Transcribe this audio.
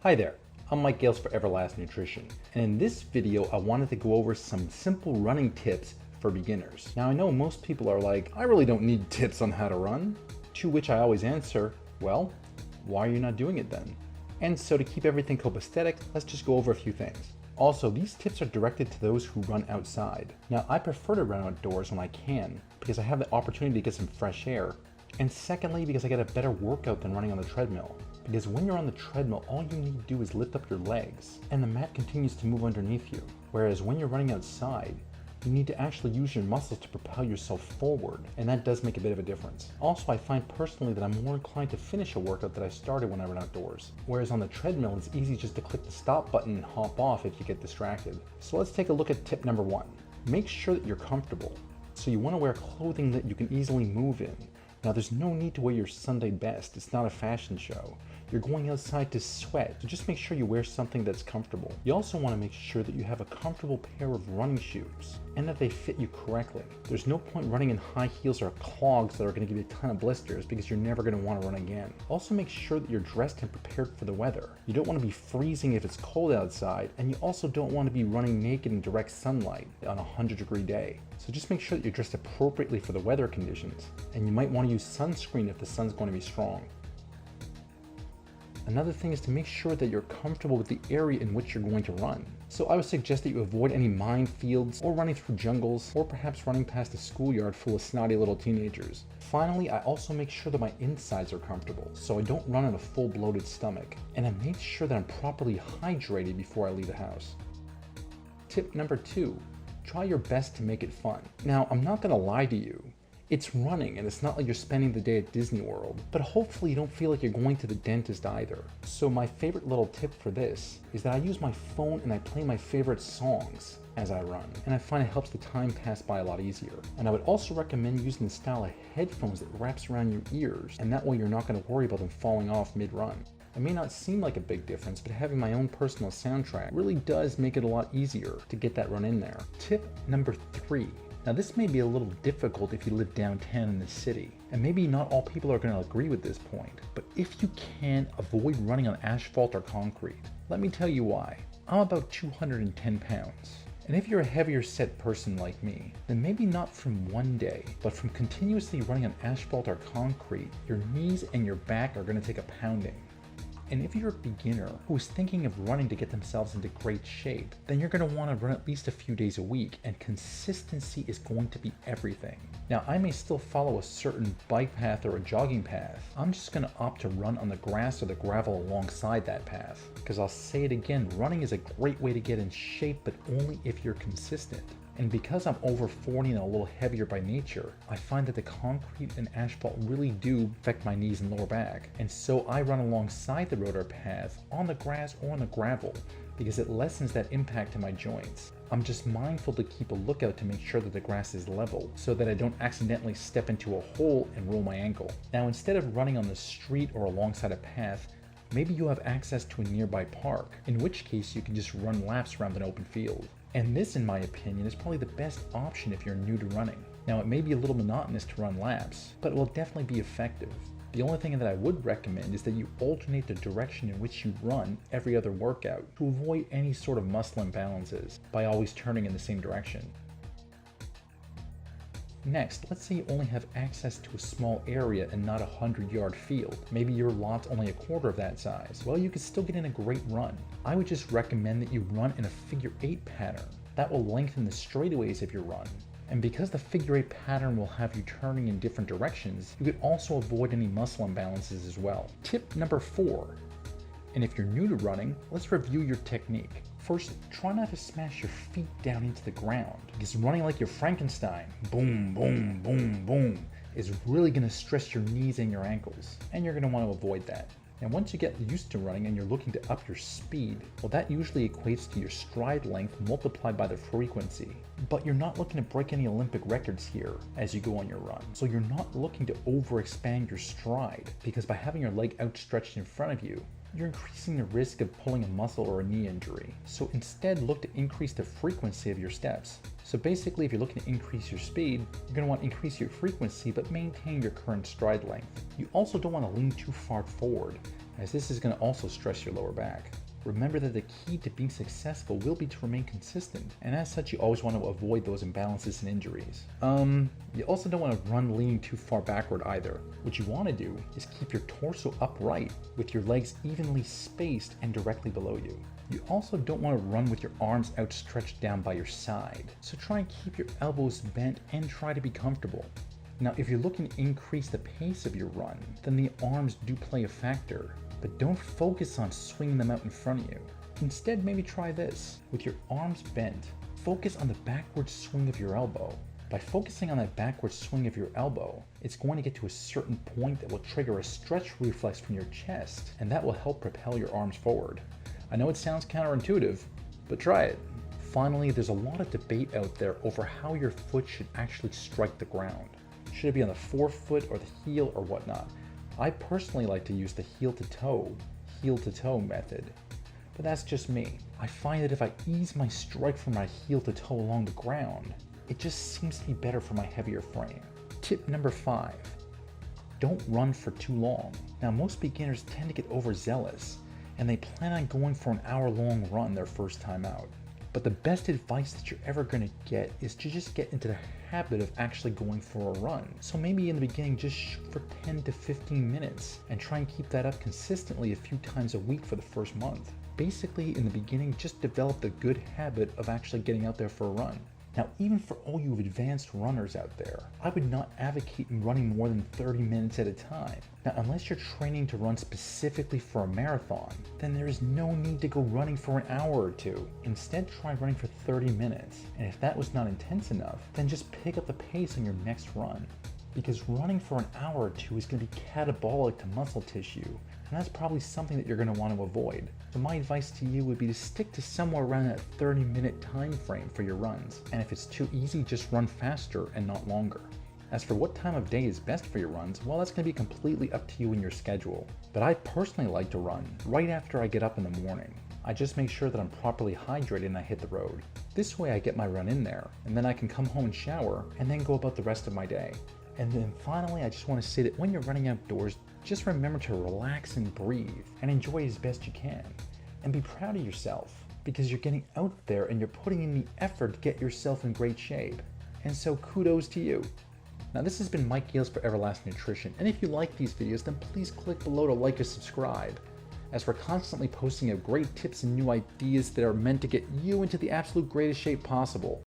Hi there, I'm Mike Gales for Everlast Nutrition, and in this video I wanted to go over some simple running tips for beginners. Now I know most people are like, I really don't need tips on how to run, to which I always answer, well, why are you not doing it then? And so to keep everything copacetic, let's just go over a few things. Also, these tips are directed to those who run outside. Now I prefer to run outdoors when I can, because I have the opportunity to get some fresh air. And secondly, because I get a better workout than running on the treadmill. Because when you're on the treadmill, all you need to do is lift up your legs, and the mat continues to move underneath you. Whereas when you're running outside, you need to actually use your muscles to propel yourself forward, and that does make a bit of a difference. Also, I find personally that I'm more inclined to finish a workout that I started when I run outdoors. Whereas on the treadmill, it's easy just to click the stop button and hop off if you get distracted. So let's take a look at tip number 1. Make sure that you're comfortable. So you want to wear clothing that you can easily move in. Now there's no need to wear your Sunday best, it's not a fashion show. You're going outside to sweat, so just make sure you wear something that's comfortable. You also want to make sure that you have a comfortable pair of running shoes, and that they fit you correctly. There's no point running in high heels or clogs that are going to give you a ton of blisters because you're never going to want to run again. Also make sure that you're dressed and prepared for the weather. You don't want to be freezing if it's cold outside, and you also don't want to be running naked in direct sunlight on a 100-degree day. So just make sure that you're dressed appropriately for the weather conditions, and you might want to use sunscreen if the sun's going to be strong. Another thing is to make sure that you're comfortable with the area in which you're going to run. So I would suggest that you avoid any minefields or running through jungles or perhaps running past a schoolyard full of snotty little teenagers. Finally, I also make sure that my insides are comfortable so I don't run on a full bloated stomach, and I make sure that I'm properly hydrated before I leave the house. Tip number 2, try your best to make it fun. Now, I'm not gonna lie to you. It's running, and it's not like you're spending the day at Disney World, but hopefully you don't feel like you're going to the dentist either. So my favorite little tip for this is that I use my phone and I play my favorite songs as I run, and I find it helps the time pass by a lot easier. And I would also recommend using the style of headphones that wraps around your ears, and that way you're not going to worry about them falling off mid-run. It may not seem like a big difference, but having my own personal soundtrack really does make it a lot easier to get that run in there. Tip number 3. Now this may be a little difficult if you live downtown in the city, and maybe not all people are going to agree with this point, but if you can, avoid running on asphalt or concrete. Let me tell you why. I'm about 210 pounds. And if you're a heavier set person like me, then maybe not from one day, but from continuously running on asphalt or concrete, your knees and your back are going to take a pounding. And if you're a beginner who is thinking of running to get themselves into great shape, then you're going to want to run at least a few days a week, and consistency is going to be everything. Now, I may still follow a certain bike path or a jogging path. I'm just going to opt to run on the grass or the gravel alongside that path. Because I'll say it again, running is a great way to get in shape, but only if you're consistent. And because I'm over 40 and a little heavier by nature, I find that the concrete and asphalt really do affect my knees and lower back. And so I run alongside the road or path, on the grass or on the gravel, because it lessens that impact to my joints. I'm just mindful to keep a lookout to make sure that the grass is level, so that I don't accidentally step into a hole and roll my ankle. Now, instead of running on the street or alongside a path, maybe you have access to a nearby park, in which case you can just run laps around an open field. And this, in my opinion, is probably the best option if you're new to running. Now, it may be a little monotonous to run laps, but it will definitely be effective. The only thing that I would recommend is that you alternate the direction in which you run every other workout to avoid any sort of muscle imbalances by always turning in the same direction. Next, let's say you only have access to a small area and not a 100-yard field. Maybe your lot's only a quarter of that size. Well, you could still get in a great run. I would just recommend that you run in a figure 8 pattern. That will lengthen the straightaways of your run. And because the figure 8 pattern will have you turning in different directions, you could also avoid any muscle imbalances as well. Tip number 4. And if you're new to running, let's review your technique. First, try not to smash your feet down into the ground, because running like you're Frankenstein, boom, boom, boom, boom, is really going to stress your knees and your ankles, and you're going to want to avoid that. And once you get used to running and you're looking to up your speed, well, that usually equates to your stride length multiplied by the frequency. But you're not looking to break any Olympic records here as you go on your run. So you're not looking to overexpand your stride, because by having your leg outstretched in front of you, you're increasing the risk of pulling a muscle or a knee injury. So instead, look to increase the frequency of your steps. So basically, if you're looking to increase your speed, you're going to want to increase your frequency but maintain your current stride length. You also don't want to lean too far forward, as this is going to also stress your lower back. Remember that the key to being successful will be to remain consistent, and as such you always want to avoid those imbalances and injuries. You also don't want to run leaning too far backward either. What you want to do is keep your torso upright with your legs evenly spaced and directly below you. You also don't want to run with your arms outstretched down by your side, so try and keep your elbows bent and try to be comfortable. Now, if you're looking to increase the pace of your run, then the arms do play a factor, but don't focus on swinging them out in front of you. Instead, maybe try this. With your arms bent, focus on the backward swing of your elbow. By focusing on that backward swing of your elbow, it's going to get to a certain point that will trigger a stretch reflex from your chest, and that will help propel your arms forward. I know it sounds counterintuitive, but try it. Finally, there's a lot of debate out there over how your foot should actually strike the ground. Should it be on the forefoot or the heel or whatnot? I personally like to use the heel to toe method, but that's just me. I find that if I ease my strike from my heel to toe along the ground, it just seems to be better for my heavier frame. Tip number 5, don't run for too long. Now, most beginners tend to get overzealous and they plan on going for an hour-long run their first time out. But the best advice that you're ever going to get is to just get into the habit of actually going for a run. So maybe in the beginning, just shoot for 10 to 15 minutes and try and keep that up consistently a few times a week for the first month. Basically, in the beginning, just develop the good habit of actually getting out there for a run. Now, even for all you advanced runners out there, I would not advocate running more than 30 minutes at a time. Now, unless you're training to run specifically for a marathon, then there is no need to go running for an hour or two. Instead, try running for 30 minutes. And if that was not intense enough, then just pick up the pace on your next run. Because running for an hour or two is going to be catabolic to muscle tissue, and that's probably something that you're going to want to avoid. So my advice to you would be to stick to somewhere around that 30-minute time frame for your runs, and if it's too easy, just run faster and not longer. As for what time of day is best for your runs, well, that's going to be completely up to you and your schedule. But I personally like to run right after I get up in the morning. I just make sure that I'm properly hydrated and I hit the road. This way I get my run in there, and then I can come home and shower, and then go about the rest of my day. And then finally, I just want to say that when you're running outdoors, just remember to relax and breathe and enjoy as best you can. And be proud of yourself, because you're getting out there and you're putting in the effort to get yourself in great shape. And so kudos to you. Now, this has been Mike Gales for Everlast Nutrition, and if you like these videos, then please click below to like or subscribe, as we're constantly posting out great tips and new ideas that are meant to get you into the absolute greatest shape possible.